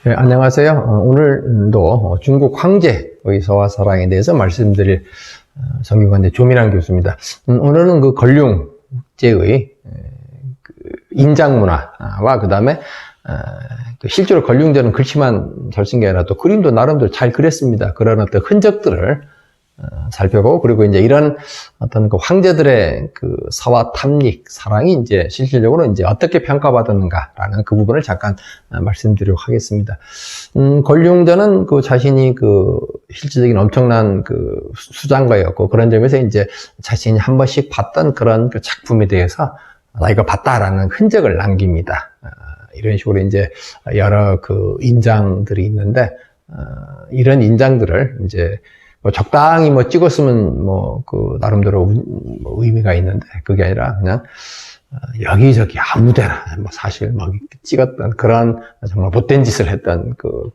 네, 안녕하세요. 오늘도 중국 황제의 서화사랑에 대해서 말씀드릴 성균관대 조민환 교수입니다. 오늘은 그 걸륭제의 인장문화와 그 다음에 실제로 걸륭제는 글씨만 잘 쓴 게 아니라 또 그림도 나름대로 잘 그렸습니다. 그런 어떤 흔적들을 살펴보고, 그리고 이제 이런 어떤 그 황제들의 그 서화 탐닉, 사랑이 이제 실질적으로 이제 어떻게 평가받았는가라는 그 부분을 잠깐 말씀드리도록 하겠습니다. 걸륭제는 그 자신이 그 실질적인 엄청난 그 수장가였고, 그런 점에서 이제 자신이 한 번씩 봤던 그런 그 작품에 대해서 나 이거 봤다라는 흔적을 남깁니다. 이런 식으로 이제 여러 그 인장들이 있는데, 이런 인장들을 이제 적당히 찍었으면 그 나름대로 의미가 있는데, 그게 아니라 그냥 여기저기 아무데나 사실 찍었던 그런 정말 못된 짓을 했던 그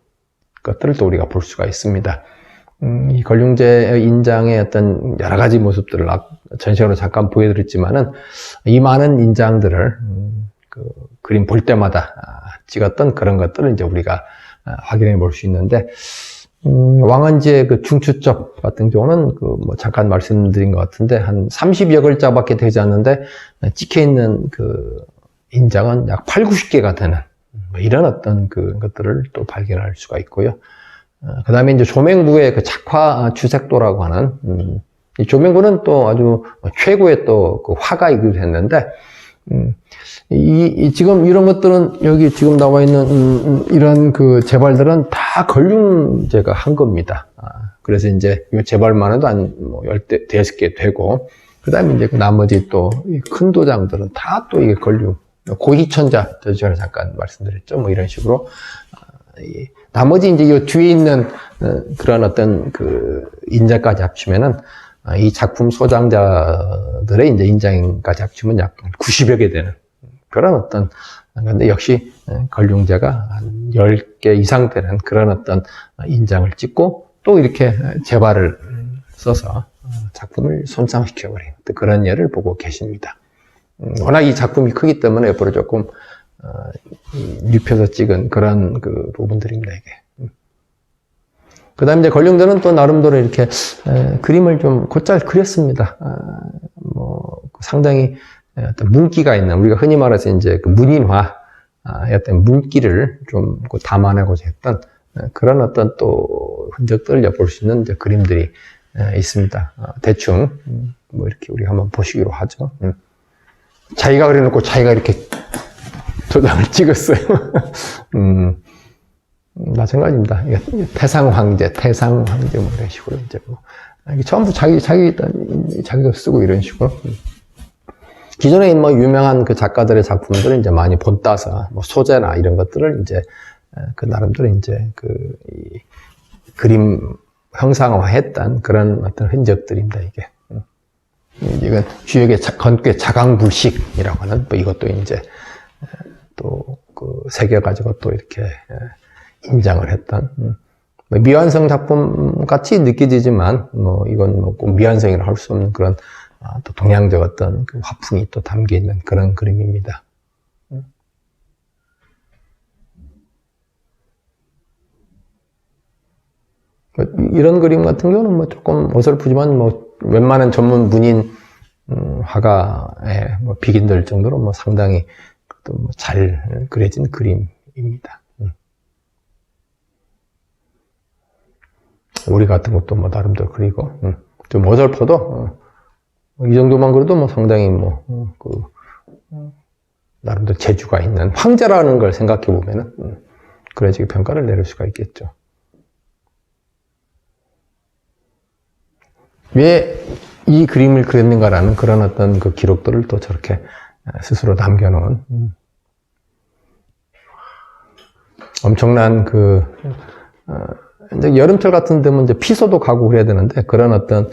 것들을 또 우리가 볼 수가 있습니다. 이 걸륭제의 인장의 어떤 여러 가지 모습들을 전시회로 잠깐 보여드렸지만은, 이 많은 인장들을 그 그림 볼 때마다 찍었던 그런 것들을 이제 우리가 확인해 볼 수 있는데, 왕언지의 그 중추적 같은 경우는 잠깐 말씀드린 것 같은데 한 30여 글자밖에 되지 않는데 찍혀 있는 그 인장은 약 8, 90개가 되는 이런 어떤 그 것들을 또 발견할 수가 있고요. 그 다음에 이제 조맹부의 그 작화 주색도라고 하는 이 조맹부는 또 아주 최고의 또 그 화가이기도 했는데, 지금 이런 것들은 여기 지금 나와 있는 이런 그 재발들은 다 걸륭제가 한 겁니다. 그래서 이제 이 재발만 해도 한 10대, 10개 되고, 그 다음에 이제 그 나머지 또 큰 도장들은 다 또 이게 걸륭, 고희천자, 저 전에 잠깐 말씀드렸죠. 이런 식으로. 나머지 이제 이 뒤에 있는 그런 어떤 그 인자까지 합치면은 이 작품 소장자들의 이제 인장까지 합치면 약 90여 개 되는 그런 어떤, 근데 역시 걸륭제가 한 10개 이상 되는 그런 어떤 인장을 찍고 또 이렇게 재발을 써서 작품을 손상시켜버린 그런 예를 보고 계십니다. 워낙 이 작품이 크기 때문에 옆으로 조금 눕혀서 찍은 그런 그 부분들입니다, 이게. 그 다음에 이제 걸륭제는 또 나름대로 이렇게 그림을 좀 곧잘 그렸습니다. 상당히 어떤 문기가 있는, 우리가 흔히 말해서 이제 그 문인화, 어떤 문기를 좀 담아내고자 했던 그런 어떤 또 흔적들을 엿볼 수 있는 이제 그림들이 있습니다. 대충 이렇게 우리 한번 보시기로 하죠. 자기가 그려놓고 자기가 이렇게 도장을 찍었어요. 마찬가지입니다. 태상황제 이런 식으로 이제 전부 자기가 쓰고 이런 식으로. 기존에 유명한 그 작가들의 작품들을 이제 많이 본따서 소재나 이런 것들을 이제 그 나름대로 이제 이 그림 형상화했던 그런 어떤 흔적들입니다, 이게. 이건 주역의 건괴 자강불식이라고 하는 이것도 이제 또 그 새겨가지고 또 이렇게 인장을 했던 미완성 작품 같이 느껴지지만 이건 꼭 미완성이라 할 수 없는 그런 또 동양적 어떤 그 화풍이 또 담겨 있는 그런 그림입니다. 이런 그림 같은 경우는 조금 어설프지만 웬만한 전문 문인 화가의 비긴들 정도로 상당히 또 잘 그려진 그림입니다. 우리 같은 것도 나름대로 그리고 좀 어설퍼도 이 정도만 그래도 상당히 나름대로 재주가 있는 황제라는 걸 생각해 보면은 그래야지 평가를 내릴 수가 있겠죠. 왜 이 그림을 그렸는가라는 그런 어떤 그 기록들을 또 저렇게 스스로 남겨놓은 엄청난 이제 여름철 같은 데면 이제 피서도 가고 그래야 되는데, 그런 어떤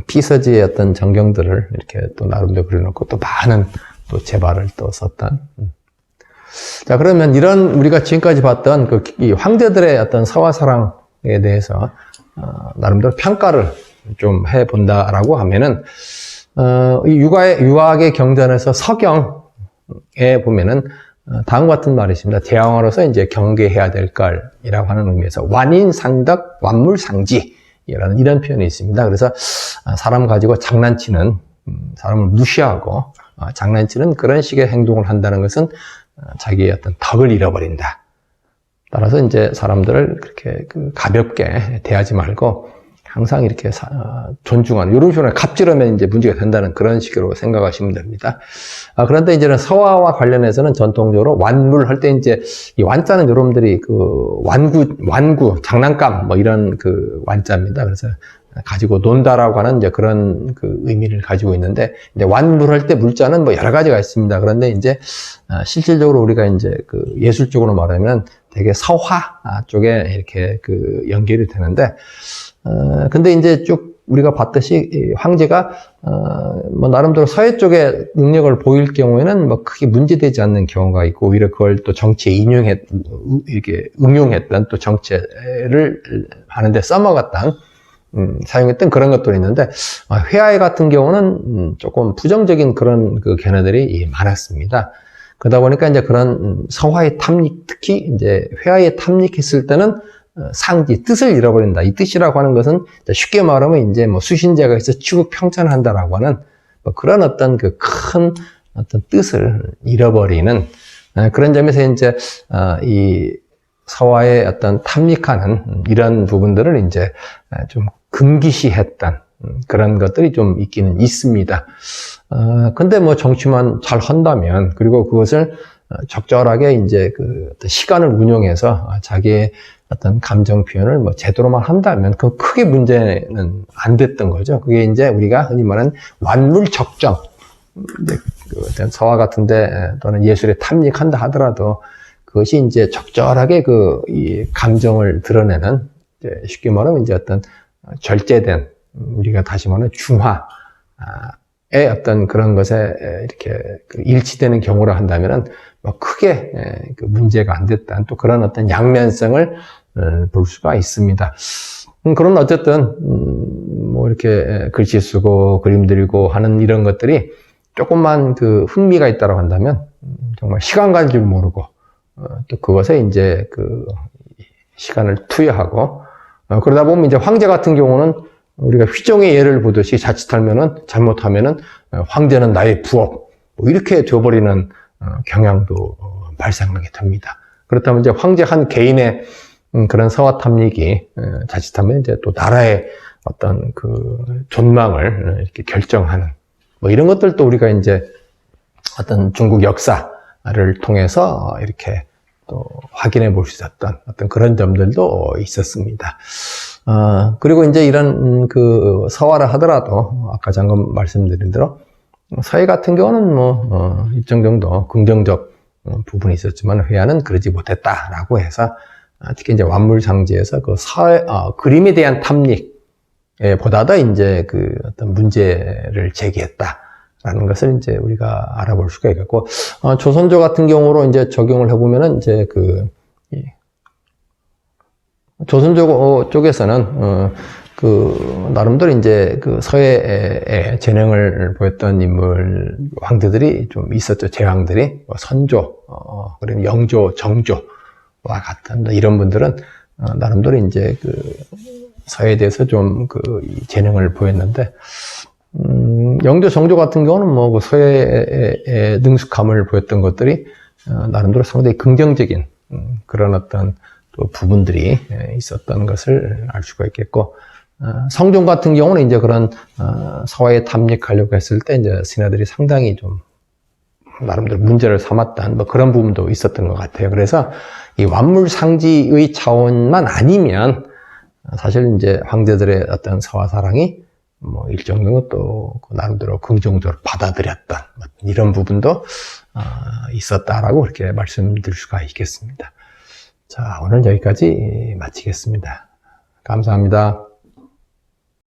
피서지의 어떤 전경들을 이렇게 또 나름대로 그려놓고 또 많은 또 재발을 또 썼던. 자, 그러면 이런 우리가 지금까지 봤던 이 황제들의 어떤 서화사랑에 대해서 나름대로 평가를 좀 해본다라고 하면은, 이 유학의 경전에서 서경에 보면은 다음과 같은 말이 있습니다. 대왕으로서 이제 경계해야 될 걸이라고 하는 의미에서 완인상덕, 완물상지라는 이런 표현이 있습니다. 그래서 사람 가지고 장난치는, 사람을 무시하고 장난치는 그런 식의 행동을 한다는 것은 자기의 어떤 덕을 잃어버린다. 따라서 이제 사람들을 그렇게 가볍게 대하지 말고 항상 이렇게 존중하는, 이런 식으로 갑질하면 이제 문제가 된다는 그런 식으로 생각하시면 됩니다. 그런데 이제는 서화와 관련해서는 전통적으로 완물 할 때 이제 이 완자는 여러분들이 완구, 장난감 뭐 이런 완자입니다. 그래서 가지고 논다라고 하는 이제 그런 의미를 가지고 있는데, 이제 완물 할 때 물자는 뭐 여러 가지가 있습니다. 그런데 이제 실질적으로 우리가 이제 예술적으로 말하면 되게 서화 쪽에 이렇게 연결이 되는데, 근데 이제 쭉 우리가 봤듯이 황제가 뭐 나름대로 서예 쪽에 능력을 보일 경우에는 뭐 크게 문제되지 않는 경우가 있고, 오히려 그걸 또 정치에 이렇게 응용했던, 또 정치를 하는데 써먹었던, 사용했던 그런 것들이 있는데, 회화의 같은 경우는 조금 부정적인 그런 견해들이 많았습니다. 그러다 보니까 이제 그런 서화의 탐닉, 특히 이제 회화에 탐닉했을 때는 상지, 뜻을 잃어버린다. 이 뜻이라고 하는 것은 쉽게 말하면 이제 뭐 수신제가 있어 치국 평천한다라고 하는 뭐 그런 어떤 큰 어떤 뜻을 잃어버리는 그런 점에서 이제 이 서화의 어떤 탐닉하는 이런 부분들을 이제 좀 금기시했던 그런 것들이 좀 있기는 있습니다. 근데 뭐 정치만 잘 한다면, 그리고 그것을 적절하게 이제 시간을 운용해서 자기의 어떤 감정 표현을 뭐 제대로만 한다면 그 크게 문제는 안 됐던 거죠. 그게 이제 우리가 흔히 말하는 완물적정, 어떤 서화 같은데 또는 예술에 탐닉한다 하더라도 그것이 이제 적절하게 이 감정을 드러내는, 이제 쉽게 말하면 이제 어떤 절제된, 우리가 다시 말하는 중화의 어떤 그런 것에 이렇게 일치되는 경우라 한다면은 뭐 크게 문제가 안 됐다는 또 그런 어떤 양면성을 볼 수가 있습니다. 그럼 어쨌든 뭐 이렇게 글씨 쓰고 그림 그리고 하는 이런 것들이 조금만 흥미가 있다고 한다면 정말 시간 갈 줄 모르고 또 그것에 이제 시간을 투여하고, 그러다 보면 이제 황제 같은 경우는 우리가 휘종의 예를 보듯이 잘못하면은 황제는 나의 부업, 뭐 이렇게 되어버리는 경향도 발생하게 됩니다. 그렇다면 이제 황제 한 개인의 그런 서화 탐닉이 자칫하면 이제 또 나라의 어떤 존망을 이렇게 결정하는 뭐 이런 것들도 우리가 이제 어떤 중국 역사를 통해서 이렇게 또 확인해 볼 수 있었던 어떤 그런 점들도 있었습니다. 그리고 이제 이런 서화를 하더라도 아까 잠깐 말씀드린 대로 서예 같은 경우는 뭐 일정 정도 긍정적 부분이 있었지만 회화는 그러지 못했다라고 해서 특히 이제 완물상지에서 그림에 대한 탐닉보다도 이제 어떤 문제를 제기했다라는 것을 이제 우리가 알아볼 수가 있겠고, 조선조 같은 경우로 이제 적용을 해보면은 이제 조선조 쪽에서는 나름대로 이제 서예에 재능을 보였던 인물, 황제들이 좀 있었죠. 제왕들이 선조, 그리고 영조, 정조와 같은 이런 분들은 나름대로 이제 서예에 대해서 좀 재능을 보였는데, 영조, 정조 같은 경우는 뭐 서예에 능숙함을 보였던 것들이 나름대로 상당히 긍정적인 그런 어떤 또 부분들이 있었던 것을 알 수가 있겠고, 성종 같은 경우는 이제 그런 서화에 탐닉하려고 했을 때 이제 신하들이 상당히 좀 나름대로 문제를 삼았던 뭐 그런 부분도 있었던 것 같아요. 그래서 이 완물상지의 차원만 아니면 사실 이제 황제들의 어떤 서화 사랑이 뭐 일정 정도 또 나름대로 긍정적으로 받아들였던 이런 부분도 있었다라고 그렇게 말씀드릴 수가 있겠습니다. 자, 오늘 여기까지 마치겠습니다. 감사합니다.